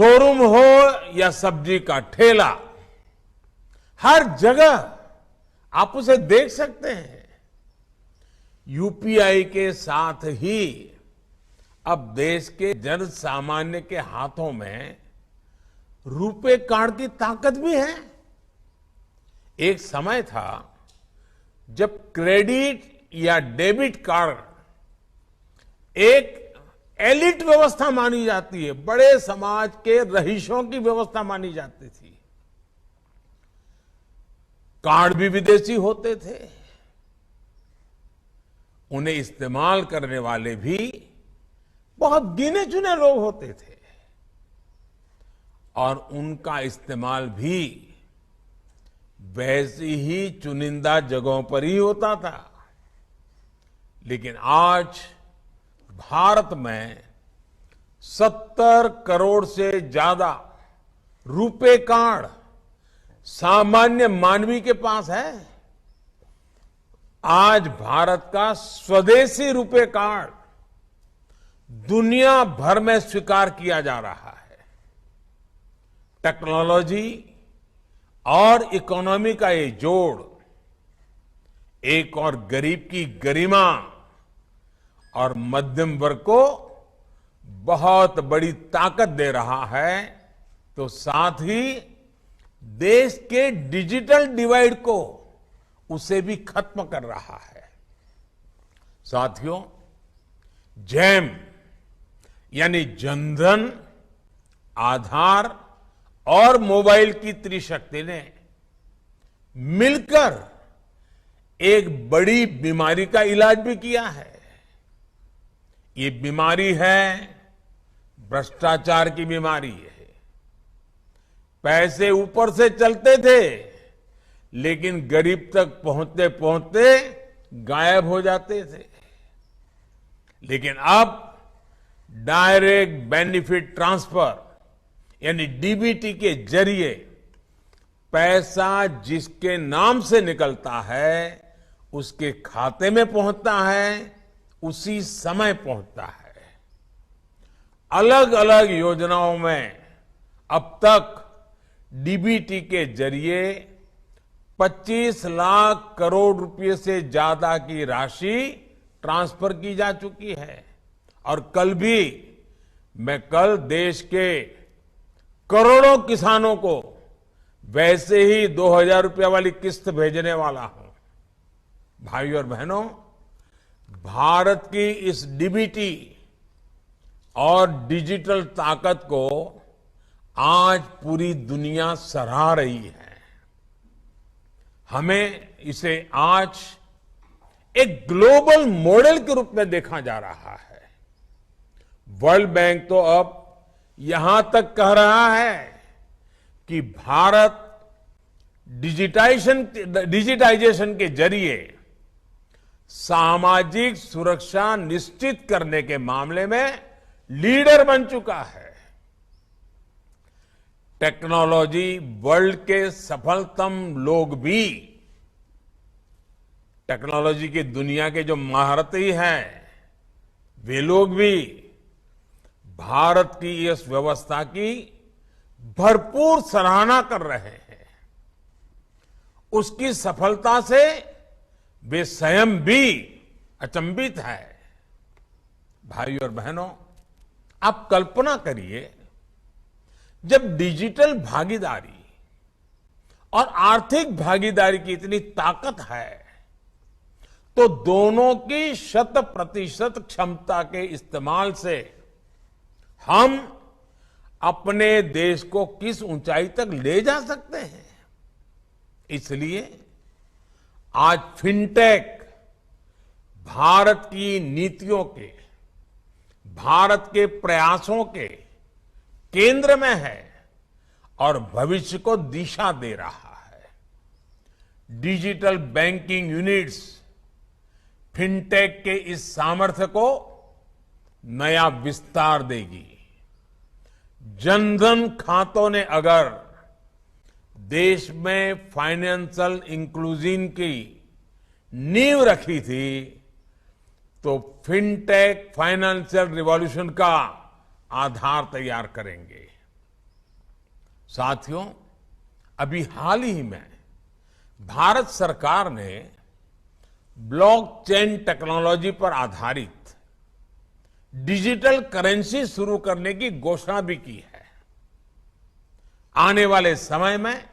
Showroom हो या सब्जी का ठेला, हर जगह आप उसे देख सकते हैं। यूपीआई के साथ ही अब देश के जन सामान्य के हाथों में रुपे कार्ड की ताकत भी है। एक समय था जब क्रेडिट या डेबिट कार्ड एक एलिट व्यवस्था मानी जाती है, बड़े समाज के रईसों की व्यवस्था मानी जाती थी। कार्ड भी विदेशी होते थे, उन्हें इस्तेमाल करने वाले भी बहुत गिने चुने लोग होते थे और उनका इस्तेमाल भी वैसी ही चुनिंदा जगहों पर ही होता था। लेकिन आज भारत में 70 करोड़ से ज्यादा रुपे कार्ड सामान्य मानवी के पास है। आज भारत का स्वदेशी रुपे कार्ड दुनिया भर में स्वीकार किया जा रहा है। टेक्नोलॉजी और इकोनॉमी का ये जोड़ एक और गरीब की गरिमा और मध्यम वर्ग को बहुत बड़ी ताकत दे रहा है, तो साथ ही देश के डिजिटल डिवाइड को उसे भी खत्म कर रहा है। साथियों, जैम यानी जनधन, आधार और मोबाइल की त्रिशक्ति ने मिलकर एक बड़ी बीमारी का इलाज भी किया है। ये बीमारी है भ्रष्टाचार की बीमारी है। पैसे ऊपर से चलते थे, लेकिन गरीब तक पहुंचते पहुंचते गायब हो जाते थे। लेकिन अब डायरेक्ट बेनिफिट ट्रांसफर यानी डीबीटी के जरिए पैसा जिसके नाम से निकलता है उसके खाते में पहुंचता है, उसी समय पहुंचता है। अलग अलग योजनाओं में अब तक डीबीटी के जरिए 25 लाख करोड़ रुपए से ज्यादा की राशि ट्रांसफर की जा चुकी है। और कल देश के करोड़ों किसानों को वैसे ही 2000 रुपया वाली किस्त भेजने वाला हूं। भाइयों और बहनों, भारत की इस डीबीटी और डिजिटल ताकत को आज पूरी दुनिया सराह रही है। हमें इसे आज एक ग्लोबल मॉडल के रूप में देखा जा रहा है। वर्ल्ड बैंक तो अब यहां तक कह रहा है कि भारत डिजिटाइजेशन के जरिए सामाजिक सुरक्षा निश्चित करने के मामले में लीडर बन चुका है। टेक्नोलॉजी वर्ल्ड के सफलतम लोग भी, टेक्नोलॉजी की दुनिया के जो महारथी हैं, वे लोग भी भारत की इस व्यवस्था की भरपूर सराहना कर रहे हैं। उसकी सफलता से वे स्वयं भी अचंभित है। भाइयों और बहनों, आप कल्पना करिए, जब डिजिटल भागीदारी और आर्थिक भागीदारी की इतनी ताकत है, तो दोनों की 100% क्षमता के इस्तेमाल से हम अपने देश को किस ऊंचाई तक ले जा सकते हैं। इसलिए आज फिनटेक भारत की नीतियों के, भारत के प्रयासों के केंद्र में है और भविष्य को दिशा दे रहा है। डिजिटल बैंकिंग यूनिट्स फिनटेक के इस सामर्थ्य को नया विस्तार देगी। जनधन खातों ने अगर देश में फाइनेंशियल इंक्लूजन की नींव रखी थी, तो फिनटेक फाइनेंशियल रिवॉल्यूशन का आधार तैयार करेंगे। साथियों, अभी हाल ही में भारत सरकार ने ब्लॉकचेन टेक्नोलॉजी पर आधारित डिजिटल करेंसी शुरू करने की घोषणा भी की है। आने वाले समय में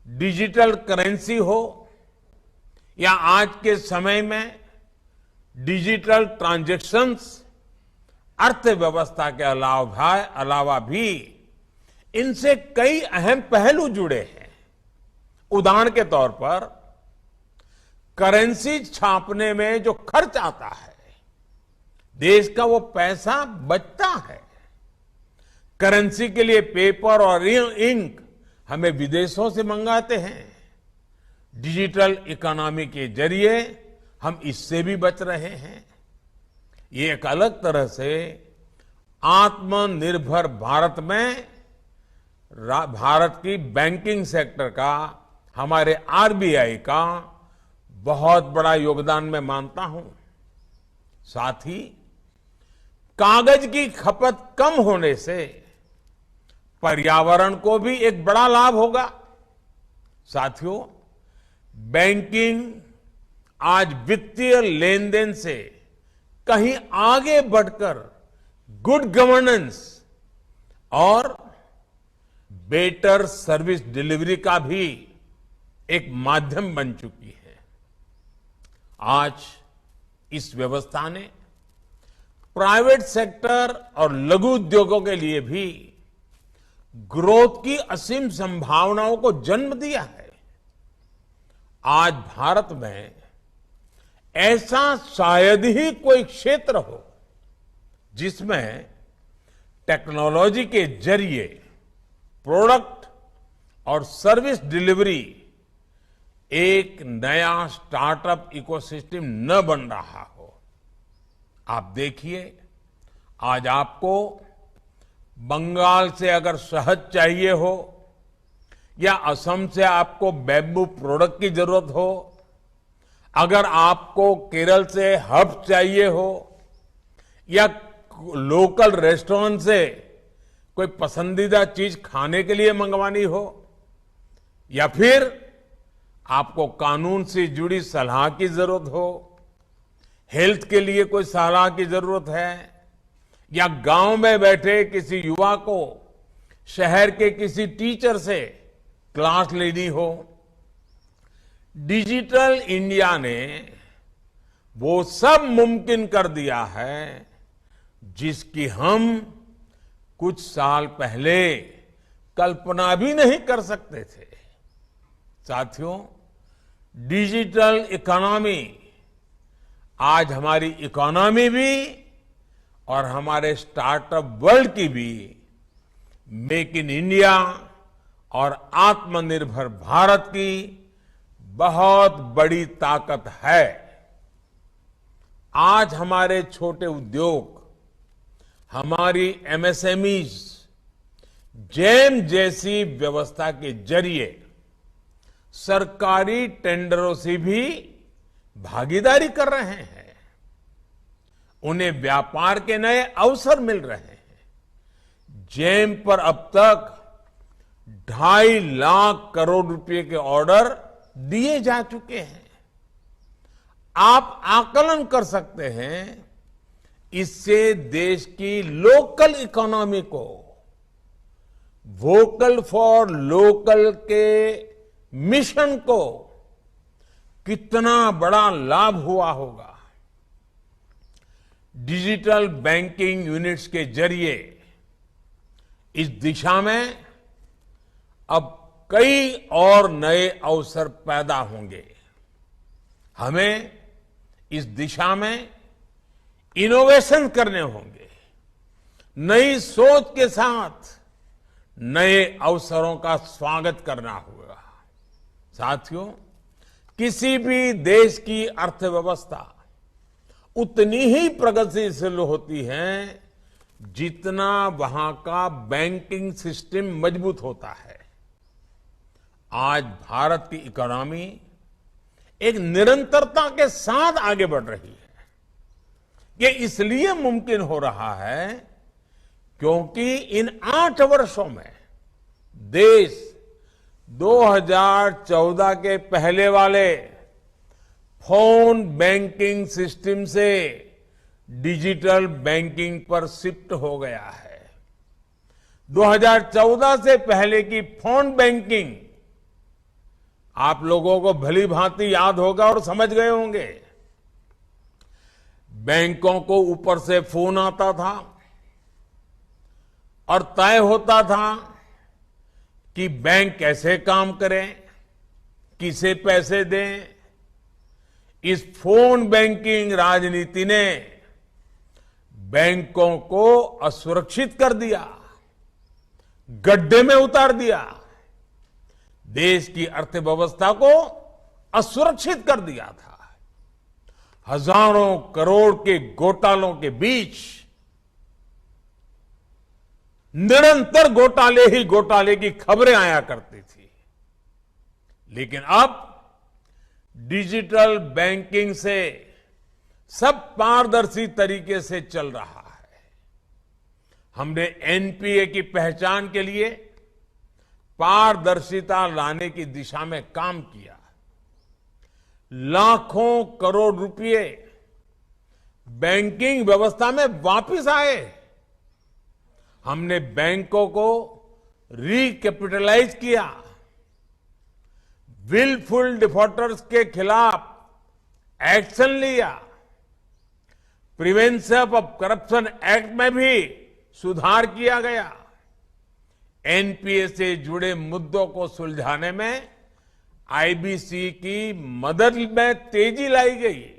डिजिटल करेंसी हो या आज के समय में डिजिटल ट्रांजैक्शंस, अर्थव्यवस्था के अलावा भी इनसे कई अहम पहलू जुड़े हैं। उदाहरण के तौर पर करेंसी छापने में जो खर्च आता है, देश का वो पैसा बचता है। करेंसी के लिए पेपर और इंक हमें विदेशों से मंगाते हैं। डिजिटल इकोनॉमी के जरिए हम इससे भी बच रहे हैं। ये एक अलग तरह से आत्मनिर्भर भारत में भारत की बैंकिंग सेक्टर का, हमारे आरबीआई का बहुत बड़ा योगदान मैं मानता हूं। साथ ही कागज की खपत कम होने से पर्यावरण को भी एक बड़ा लाभ होगा। साथियों, बैंकिंग आज वित्तीय लेन देन से कहीं आगे बढ़कर गुड गवर्नेंस और बेटर सर्विस डिलीवरी का भी एक माध्यम बन चुकी है। आज इस व्यवस्था ने प्राइवेट सेक्टर और लघु उद्योगों के लिए भी ग्रोथ की असीम संभावनाओं को जन्म दिया है। आज भारत में ऐसा शायद ही कोई क्षेत्र हो जिसमें टेक्नोलॉजी के जरिए प्रोडक्ट और सर्विस डिलीवरी एक नया स्टार्टअप इकोसिस्टम न बन रहा हो। आप देखिए, आज आपको बंगाल से अगर शहद चाहिए हो या असम से आपको बैम्बू प्रोडक्ट की जरूरत हो, अगर आपको केरल से हर्ब चाहिए हो या लोकल रेस्टोरेंट से कोई पसंदीदा चीज खाने के लिए मंगवानी हो, या फिर आपको कानून से जुड़ी सलाह की जरूरत हो, हेल्थ के लिए कोई सलाह की जरूरत है, या गांव में बैठे किसी युवा को शहर के किसी टीचर से क्लास लेनी हो, डिजिटल इंडिया ने वो सब मुमकिन कर दिया है जिसकी हम कुछ साल पहले कल्पना भी नहीं कर सकते थे। साथियों, डिजिटल इकोनॉमी आज हमारी इकोनॉमी भी और हमारे स्टार्टअप वर्ल्ड की भी मेक इन इंडिया और आत्मनिर्भर भारत की बहुत बड़ी ताकत है। आज हमारे छोटे उद्योग, हमारी एमएसएमईज जेम जैसी व्यवस्था के जरिए सरकारी टेंडरों से भी भागीदारी कर रहे हैं। उन्हें व्यापार के नए अवसर मिल रहे हैं। जेम पर अब तक 2.5 लाख करोड़ रुपए के ऑर्डर दिए जा चुके हैं। आप आकलन कर सकते हैं, इससे देश की लोकल इकोनॉमी को वोकल फॉर लोकल के मिशन को कितना बड़ा लाभ हुआ होगा। डिजिटल बैंकिंग यूनिट्स के जरिए इस दिशा में अब कई और नए अवसर पैदा होंगे। हमें इस दिशा में इनोवेशन करने होंगे। नई सोच के साथ नए अवसरों का स्वागत करना होगा। साथियों, किसी भी देश की अर्थव्यवस्था उतनी ही प्रगतिशील होती है जितना वहां का बैंकिंग सिस्टम मजबूत होता है। आज भारत की इकोनॉमी एक निरंतरता के साथ आगे बढ़ रही है। ये इसलिए मुमकिन हो रहा है क्योंकि इन 8 वर्षों में देश 2014 के पहले वाले फोन बैंकिंग सिस्टम से डिजिटल बैंकिंग पर शिफ्ट हो गया है। 2014 से पहले की फोन बैंकिंग आप लोगों को भली भांति याद होगा और समझ गए होंगे। बैंकों को ऊपर से फोन आता था और तय होता था कि बैंक कैसे काम करें, किसे पैसे दें। इस फोन बैंकिंग राजनीति ने बैंकों को असुरक्षित कर दिया, गड्ढे में उतार दिया, देश की अर्थव्यवस्था को असुरक्षित कर दिया था। हजारों करोड़ के घोटालों के बीच निरंतर घोटाले ही घोटाले की खबरें आया करती थी। लेकिन अब डिजिटल बैंकिंग से सब पारदर्शी तरीके से चल रहा है। हमने एनपीए की पहचान के लिए पारदर्शिता लाने की दिशा में काम किया। लाखों करोड़ रुपए बैंकिंग व्यवस्था में वापस आए। हमने बैंकों को रिकैपिटलाइज किया। विलफुल डिफॉल्टर्स के खिलाफ एक्शन लिया। प्रिवेंशन ऑफ करप्शन एक्ट में भी सुधार किया गया। एनपीए से जुड़े मुद्दों को सुलझाने में आईबीसी की मदद में तेजी लाई गई।